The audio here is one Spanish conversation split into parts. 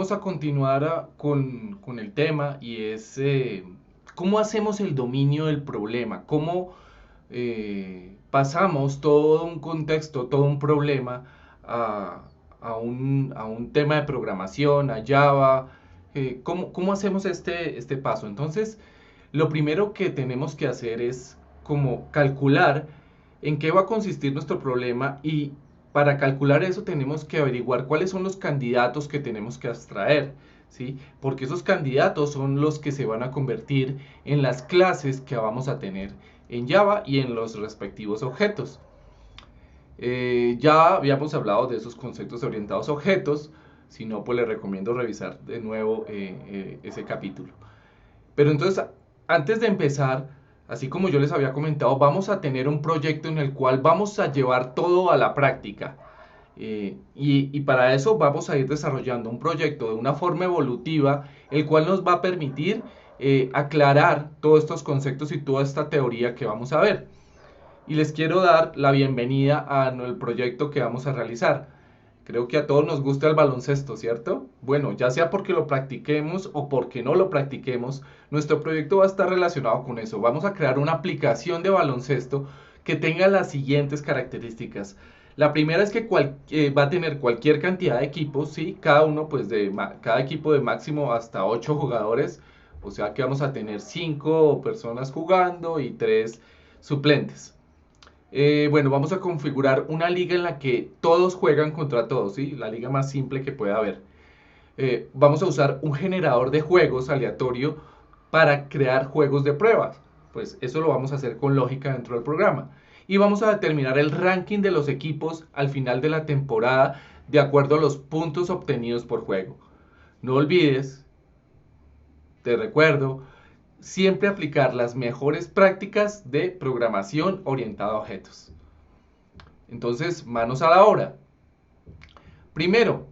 vamos a continuar con el tema y es cómo hacemos el dominio del problema, cómo pasamos todo un contexto, todo un problema a, a un tema de programación, a Java, cómo hacemos este paso. Entonces, lo primero que tenemos que hacer es como calcular en qué va a consistir nuestro problema y para calcular eso tenemos que averiguar cuáles son los candidatos que tenemos que abstraer, ¿sí? Porque esos candidatos son los que se van a convertir en las clases que vamos a tener en Java y en los respectivos objetos. Ya habíamos hablado de esos conceptos orientados a objetos, si no, pues les recomiendo revisar de nuevo ese capítulo. Pero entonces, antes de empezar, así como yo les había comentado, vamos a tener un proyecto en el cual vamos a llevar todo a la práctica. Y para eso vamos a ir desarrollando un proyecto de una forma evolutiva, el cual nos va a permitir aclarar todos estos conceptos y toda esta teoría que vamos a ver. Y les quiero dar la bienvenida al proyecto que vamos a realizar. Creo que a todos nos gusta el baloncesto, ¿cierto? Bueno, ya sea porque lo practiquemos o porque no lo practiquemos, nuestro proyecto va a estar relacionado con eso. Vamos a crear una aplicación de baloncesto que tenga las siguientes características. La primera es que va a tener cualquier cantidad de equipos, ¿sí? Cada uno, pues, cada equipo de máximo hasta 8 jugadores. O sea que vamos a tener 5 personas jugando y 3 suplentes. Bueno, vamos a configurar una liga en la que todos juegan contra todos, ¿sí? La liga más simple que pueda haber. Vamos a usar un generador de juegos aleatorio para crear juegos de pruebas. Pues eso lo vamos a hacer con lógica dentro del programa. Y vamos a determinar el ranking de los equipos al final de la temporada de acuerdo a los puntos obtenidos por juego. No olvides, te recuerdo, siempre aplicar las mejores prácticas de programación orientada a objetos. Entonces, manos a la obra. Primero,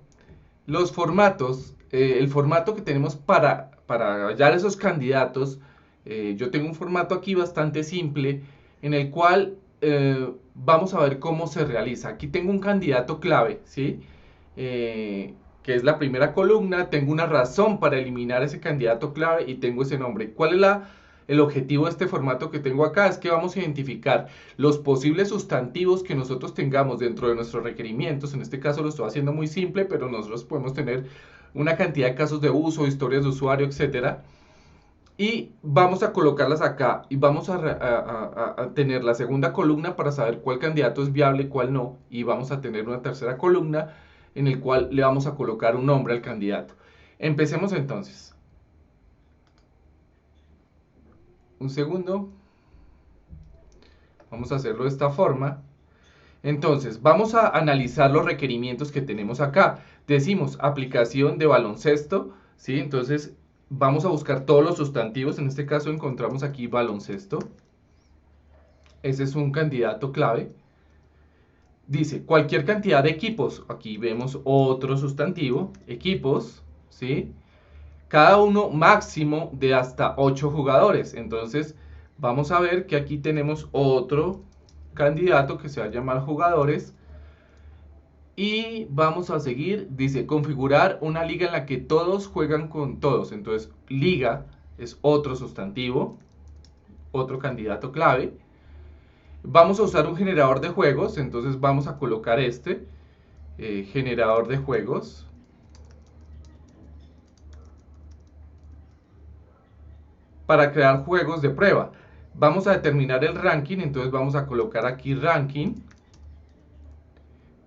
los formatos, el formato que tenemos para hallar esos candidatos, yo tengo un formato aquí bastante simple en el cual vamos a ver cómo se realiza. Aquí tengo un candidato clave, ¿sí? Que es la primera columna, tengo una razón para eliminar ese candidato clave y tengo ese nombre. ¿Cuál es el objetivo de este formato que tengo acá? Es que vamos a identificar los posibles sustantivos que nosotros tengamos dentro de nuestros requerimientos. En este caso lo estoy haciendo muy simple, pero nosotros podemos tener una cantidad de casos de uso, historias de usuario, etcétera. Y vamos a colocarlas acá y vamos a tener la segunda columna para saber cuál candidato es viable y cuál no. Y vamos a tener una tercera columna en el cual le vamos a colocar un nombre al candidato. Empecemos entonces. Un segundo. Vamos a hacerlo de esta forma. Entonces, vamos a analizar los requerimientos que tenemos acá. Decimos aplicación de baloncesto, ¿sí? Entonces, vamos a buscar todos los sustantivos. En este caso encontramos aquí baloncesto. Ese es un candidato clave. Dice cualquier cantidad de equipos. Aquí vemos otro sustantivo, equipos, ¿sí? Cada uno máximo de hasta 8 jugadores. Entonces, vamos a ver que aquí tenemos otro candidato que se va a llamar jugadores. Y vamos a seguir, dice configurar una liga en la que todos juegan con todos. Entonces, liga es otro sustantivo, otro candidato clave. Vamos a usar un generador de juegos, entonces vamos a colocar generador de juegos. Para crear juegos de prueba. Vamos a determinar el ranking, entonces vamos a colocar aquí ranking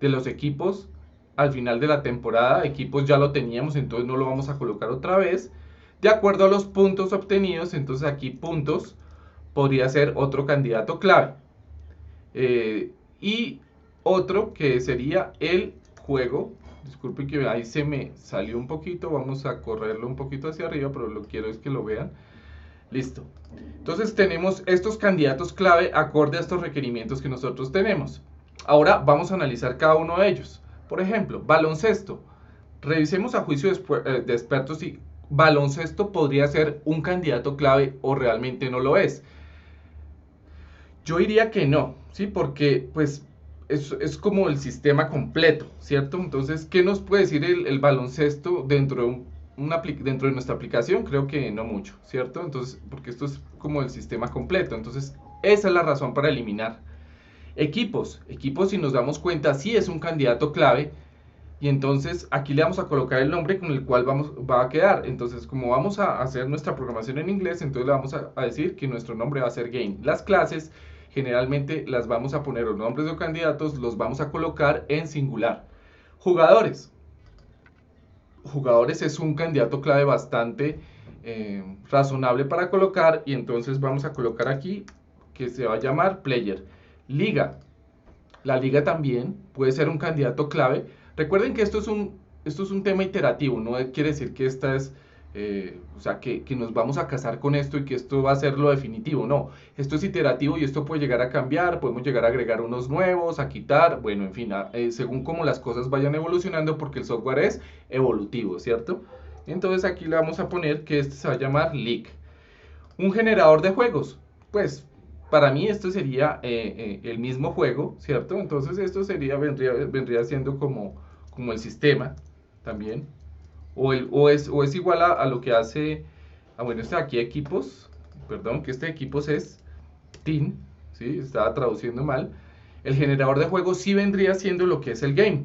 de los equipos al final de la temporada. Equipos ya lo teníamos, entonces no lo vamos a colocar otra vez. De acuerdo a los puntos obtenidos, entonces aquí puntos podría ser otro candidato clave. Y otro que sería el juego. Disculpen que ahí se me salió un poquito, vamos a correrlo un poquito hacia arriba, pero lo quiero es que lo vean. Listo. Entonces tenemos estos candidatos clave acorde a estos requerimientos que nosotros tenemos. Ahora vamos a analizar cada uno de ellos. Por ejemplo, baloncesto. Revisemos a juicio de expertos si baloncesto podría ser un candidato clave o realmente no lo es. Yo diría que no, ¿sí? Porque pues es como el sistema completo, ¿cierto? Entonces, ¿qué nos puede decir el baloncesto dentro de dentro de nuestra aplicación? Creo que no mucho, ¿cierto? Entonces, porque esto es como el sistema completo. Entonces, esa es la razón para eliminar. Equipos, si nos damos cuenta, sí es un candidato clave. Y entonces aquí le vamos a colocar el nombre con el cual va a quedar. Entonces, como vamos a hacer nuestra programación en inglés, entonces le vamos a decir que nuestro nombre va a ser game. Las clases generalmente las vamos a poner, los nombres de candidatos los vamos a colocar en singular. Jugadores. Jugadores es un candidato clave bastante razonable para colocar, y entonces vamos a colocar aquí que se va a llamar player. Liga. La liga también puede ser un candidato clave. Recuerden que esto es un tema iterativo, no quiere decir que esta es, o sea, que nos vamos a casar con esto y que esto va a ser lo definitivo, no. Esto es iterativo y esto puede llegar a cambiar, podemos llegar a agregar unos nuevos, a quitar, bueno, en fin, según como las cosas vayan evolucionando, porque el software es evolutivo, ¿cierto? Entonces aquí le vamos a poner que este se va a llamar League. Un generador de juegos, pues para mí esto sería el mismo juego, ¿cierto? Entonces esto vendría siendo como el sistema también. O es igual a lo que hace, bueno, este de aquí equipos, perdón, que este equipos es team, ¿sí? Estaba traduciendo mal. El generador de juegos sí vendría siendo lo que es el game.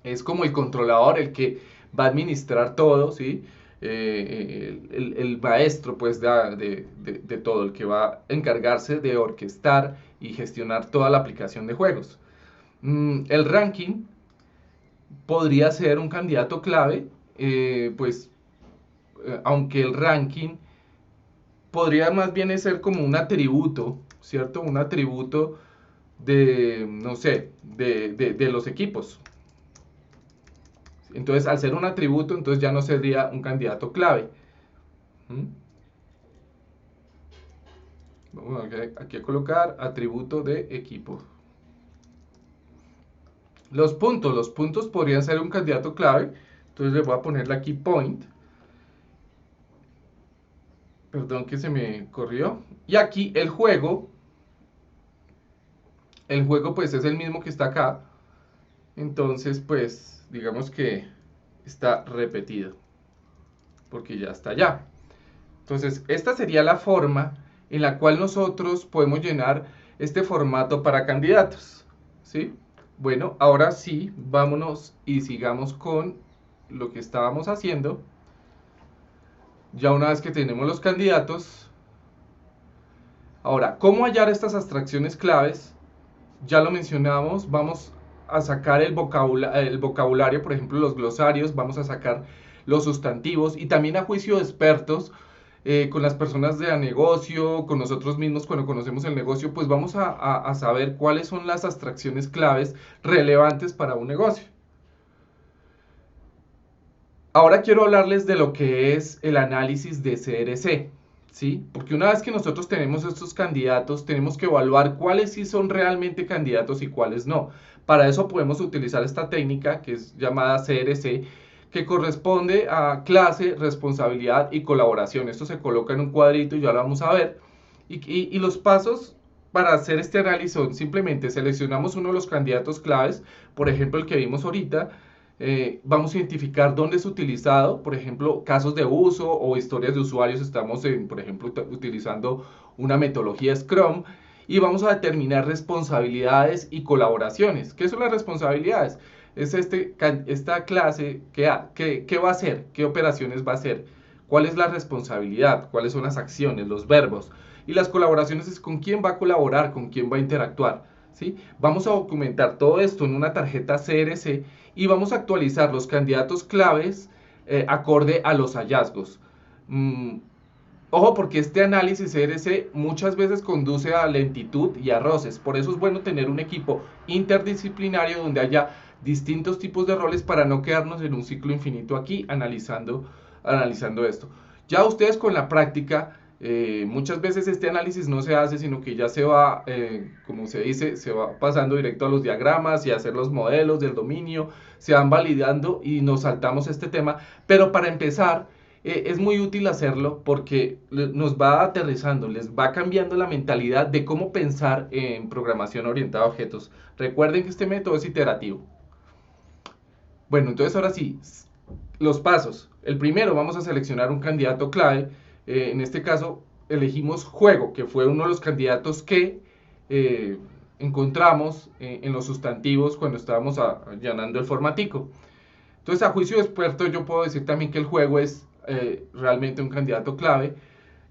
Es como el controlador, el que va a administrar todo, ¿sí? El maestro pues de todo, el que va a encargarse de orquestar y gestionar toda la aplicación de juegos. El ranking podría ser un candidato clave, aunque el ranking podría más bien ser como un atributo, ¿cierto? Un atributo de, no sé, de los equipos. Entonces, al ser un atributo, entonces ya no sería un candidato clave. Vamos aquí a colocar atributo de equipo. Los puntos podrían ser un candidato clave. Entonces le voy a ponerle aquí point. Perdón que se me corrió. Y aquí el juego pues es el mismo que está acá. Entonces pues digamos que está repetido, porque ya está allá. Entonces esta sería la forma en la cual nosotros podemos llenar este formato para candidatos, ¿sí? Bueno, ahora sí, vámonos y sigamos con lo que estábamos haciendo. Ya una vez que tenemos los candidatos, ahora, ¿cómo hallar estas abstracciones claves? Ya lo mencionamos, vamos a sacar el vocabulario, por ejemplo, los glosarios, vamos a sacar los sustantivos, y también a juicio de expertos, con las personas de negocio, con nosotros mismos cuando conocemos el negocio, pues vamos a saber cuáles son las abstracciones claves relevantes para un negocio. Ahora quiero hablarles de lo que es el análisis de CRC, ¿sí? Porque una vez que nosotros tenemos estos candidatos, tenemos que evaluar cuáles sí son realmente candidatos y cuáles no. Para eso podemos utilizar esta técnica que es llamada CRC, que corresponde a clase, responsabilidad y colaboración. Esto se coloca en un cuadrito y ya lo vamos a ver. Y los pasos para hacer este análisis son: simplemente seleccionamos uno de los candidatos claves, por ejemplo el que vimos ahorita. Vamos a identificar dónde es utilizado, por ejemplo, casos de uso o historias de usuarios. Estamos, por ejemplo, utilizando una metodología Scrum, y vamos a determinar responsabilidades y colaboraciones. ¿Qué son las responsabilidades? Es esta clase ¿qué va a hacer? ¿Qué operaciones va a hacer? ¿Cuál es la responsabilidad? ¿Cuáles son las acciones, los verbos? Y las colaboraciones es con quién va a colaborar, con quién va a interactuar, ¿sí? Vamos a documentar todo esto en una tarjeta CRC y vamos a actualizar los candidatos claves acorde a los hallazgos. Ojo, porque este análisis CRC muchas veces conduce a lentitud y a roces. Por eso es bueno tener un equipo interdisciplinario donde haya distintos tipos de roles, para no quedarnos en un ciclo infinito aquí analizando esto. Ya ustedes con la práctica, muchas veces este análisis no se hace, sino que ya se va, como se dice, se va pasando directo a los diagramas y a hacer los modelos del dominio, se van validando y nos saltamos este tema. Pero para empezar, es muy útil hacerlo porque nos va aterrizando, les va cambiando la mentalidad de cómo pensar en programación orientada a objetos. Recuerden que este método es iterativo. Bueno, entonces ahora sí, los pasos. El primero, vamos a seleccionar un candidato clave. En este caso, elegimos juego, que fue uno de los candidatos que encontramos en los sustantivos cuando estábamos allanando el formatico. Entonces, a juicio de experto, yo puedo decir también que el juego es realmente un candidato clave.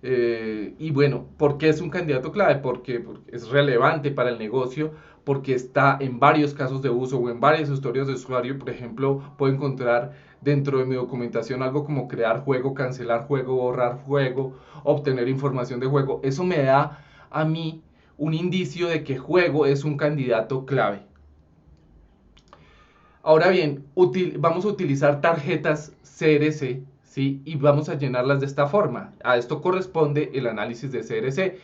Y bueno, ¿por qué es un candidato clave? Porque es relevante para el negocio, porque está en varios casos de uso o en varias historias de usuario. Por ejemplo, puedo encontrar dentro de mi documentación algo como crear juego, cancelar juego, borrar juego, obtener información de juego. Eso me da a mí un indicio de que juego es un candidato clave. Ahora bien, vamos a utilizar tarjetas CRC, ¿sí? Y vamos a llenarlas de esta forma. A esto corresponde el análisis de CRC.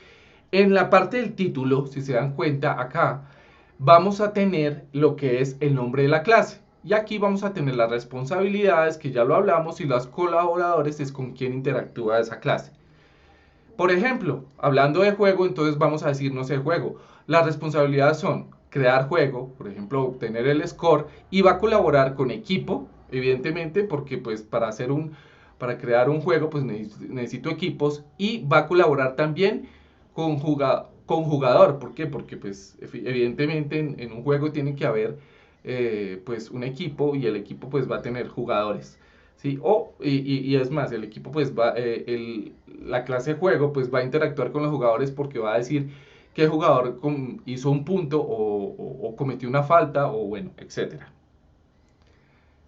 En la parte del título, si se dan cuenta acá, vamos a tener lo que es el nombre de la clase. Y aquí vamos a tener las responsabilidades, que ya lo hablamos, y los colaboradores es con quien interactúa esa clase. Por ejemplo, hablando de juego, entonces vamos a decir, no sé, juego. Las responsabilidades son crear juego, por ejemplo, obtener el score, y va a colaborar con equipo, evidentemente, porque pues para crear un juego pues necesito equipos, y va a colaborar también con jugador. ¿Por qué? Porque pues evidentemente en un juego tiene que haber pues un equipo, y el equipo pues va a tener jugadores. ¿Sí? Y es más, el equipo pues la clase de juego pues va a interactuar con los jugadores, porque va a decir qué jugador hizo un punto o cometió una falta, o bueno, etcétera.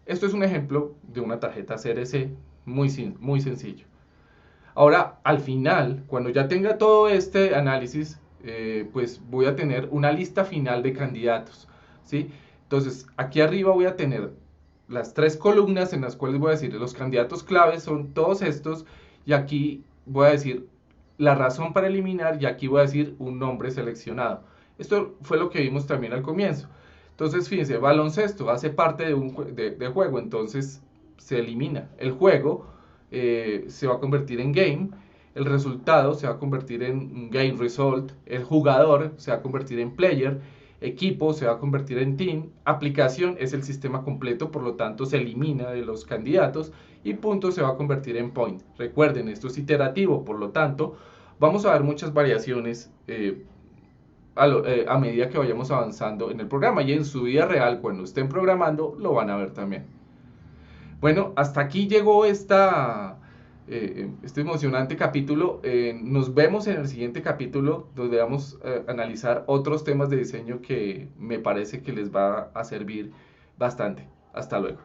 Esto es un ejemplo de una tarjeta CRC muy sencillo. Ahora, al final, cuando ya tenga todo este análisis, pues voy a tener una lista final de candidatos, ¿sí? Entonces, aquí arriba voy a tener las 3 columnas en las cuales voy a decir los candidatos claves son todos estos, y aquí voy a decir la razón para eliminar, y aquí voy a decir un nombre seleccionado. Esto fue lo que vimos también al comienzo. Entonces, fíjense, baloncesto hace parte de juego, entonces se elimina. El juego se va a convertir en game, el resultado se va a convertir en game result, el jugador se va a convertir en player, equipo se va a convertir en team, aplicación es el sistema completo, por lo tanto se elimina de los candidatos, y punto se va a convertir en point. Recuerden, esto es iterativo, por lo tanto vamos a ver muchas variaciones a medida que vayamos avanzando en el programa, y en su vida real, cuando estén programando, lo van a ver también. Bueno, hasta aquí llegó este emocionante capítulo. Nos vemos en el siguiente capítulo, donde vamos a analizar otros temas de diseño que me parece que les va a servir bastante. Hasta luego.